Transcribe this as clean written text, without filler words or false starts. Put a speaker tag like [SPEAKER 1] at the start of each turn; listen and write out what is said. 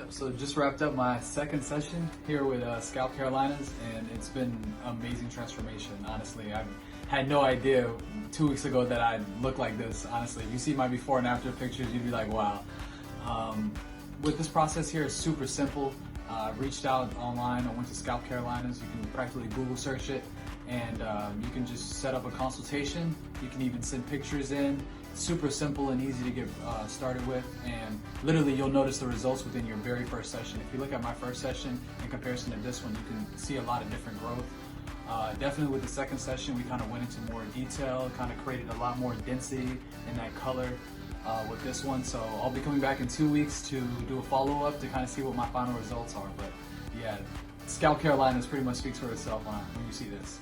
[SPEAKER 1] Yep, so just wrapped up my second session here with ScalpCarolinas, and it's been amazing transformation. Honestly, I had no idea 2 weeks ago that I'd look like this. Honestly, if you see my before and after pictures, you'd be like, wow. With this process here, it's super simple. I reached out online, I went to ScalpCarolinas. You can practically Google search it, and you can just set up a consultation. You can even send pictures in. Super simple and easy to get started with, and literally you'll notice the results within your very first session. If you look at my first session in comparison to this one, you can see a lot of different growth. Definitely with the second session, we kind of went into more detail, kind of created a lot more density in that color with this one. So I'll be coming back in 2 weeks to do a follow-up to kind of see what my final results are. But yeah, ScalpCarolinas pretty much speaks for itself when you see this.